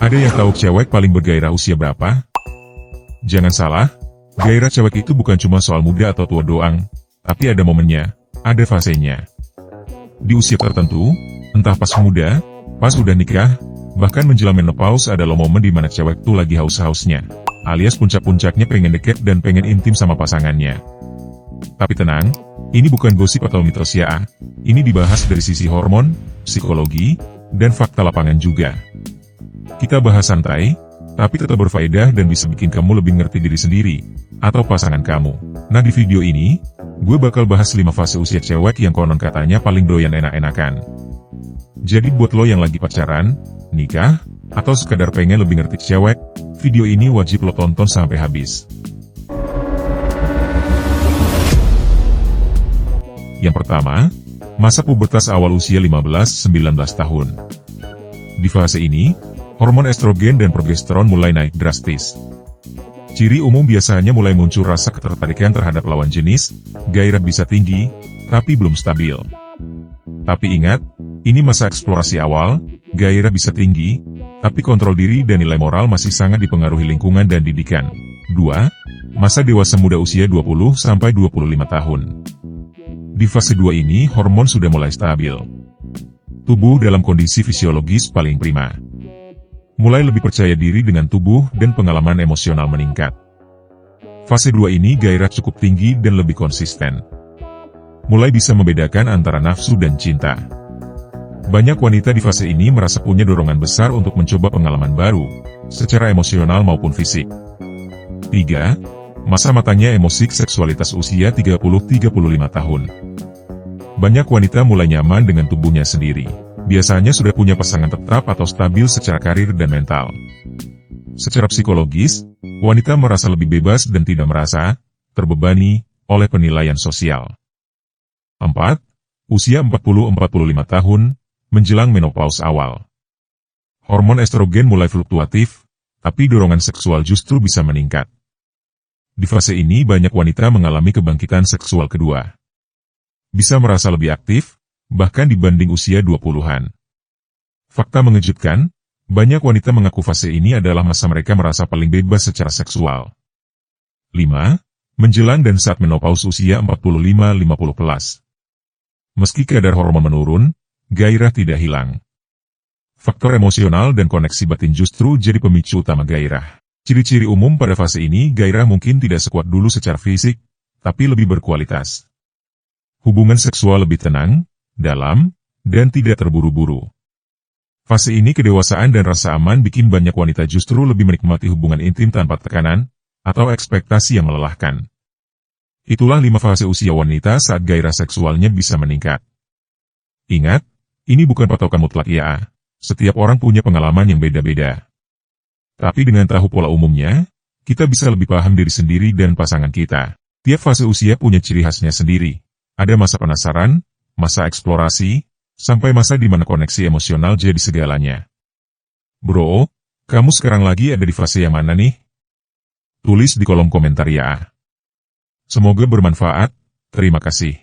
Ada yang tahu cewek paling bergairah usia berapa? Jangan salah, gairah cewek itu bukan cuma soal muda atau tua doang, tapi ada momennya, ada fasenya. Di usia tertentu, entah pas muda, pas udah nikah, bahkan menjelang menopause adalah momen di mana cewek tuh lagi haus-hausnya, alias puncak-puncaknya pengen deket dan pengen intim sama pasangannya. Tapi tenang, ini bukan gosip atau mitos ya, ini dibahas dari sisi hormon, psikologi, dan fakta lapangan juga. Kita bahas santai, tapi tetap berfaedah dan bisa bikin kamu lebih ngerti diri sendiri, atau pasangan kamu. Nah di video ini, gue bakal bahas 5 fase usia cewek yang konon katanya paling doyan enak-enakan. Jadi buat lo yang lagi pacaran, nikah, atau sekadar pengen lebih ngerti cewek, video ini wajib lo tonton sampai habis. Yang pertama, masa pubertas awal usia 15-19 tahun. Di fase ini, hormon estrogen dan progesteron mulai naik drastis. Ciri umum biasanya mulai muncul rasa ketertarikan terhadap lawan jenis, gairah bisa tinggi, tapi belum stabil. Tapi ingat, ini masa eksplorasi awal, gairah bisa tinggi, tapi kontrol diri dan nilai moral masih sangat dipengaruhi lingkungan dan didikan. 2. Masa dewasa muda usia 20-25 tahun. Di fase 2 ini hormon sudah mulai stabil. Tubuh dalam kondisi fisiologis paling prima. Mulai lebih percaya diri dengan tubuh dan pengalaman emosional meningkat. Fase 2 ini gairah cukup tinggi dan lebih konsisten. Mulai bisa membedakan antara nafsu dan cinta. Banyak wanita di fase ini merasa punya dorongan besar untuk mencoba pengalaman baru, secara emosional maupun fisik. 3. Masa matangnya emosi seksualitas usia 30-35 tahun. Banyak wanita mulai nyaman dengan tubuhnya sendiri. Biasanya sudah punya pasangan tetap atau stabil secara karir dan mental. Secara psikologis, wanita merasa lebih bebas dan tidak merasa terbebani oleh penilaian sosial. 4. Usia 40-45 tahun, menjelang menopause awal. Hormon estrogen mulai fluktuatif, tapi dorongan seksual justru bisa meningkat. Di fase ini banyak wanita mengalami kebangkitan seksual kedua. Bisa merasa lebih aktif, bahkan dibanding usia 20-an. Fakta mengejutkan, banyak wanita mengaku fase ini adalah masa mereka merasa paling bebas secara seksual. 5. Menjelang dan saat menopause usia 45-50+. Meski kadar hormon menurun, gairah tidak hilang. Faktor emosional dan koneksi batin justru jadi pemicu utama gairah. Ciri-ciri umum pada fase ini gairah mungkin tidak sekuat dulu secara fisik, tapi lebih berkualitas. Hubungan seksual lebih tenang, dalam, dan tidak terburu-buru. Fase ini kedewasaan dan rasa aman bikin banyak wanita justru lebih menikmati hubungan intim tanpa tekanan, atau ekspektasi yang melelahkan. Itulah 5 fase usia wanita saat gairah seksualnya bisa meningkat. Ingat, ini bukan patokan mutlak ya, setiap orang punya pengalaman yang beda-beda. Tapi dengan tahu pola umumnya, kita bisa lebih paham diri sendiri dan pasangan kita. Tiap fase usia punya ciri khasnya sendiri. Ada masa penasaran, masa eksplorasi, sampai masa di mana koneksi emosional jadi segalanya. Bro, kamu sekarang lagi ada di fase yang mana nih? Tulis di kolom komentar ya. Semoga bermanfaat, terima kasih.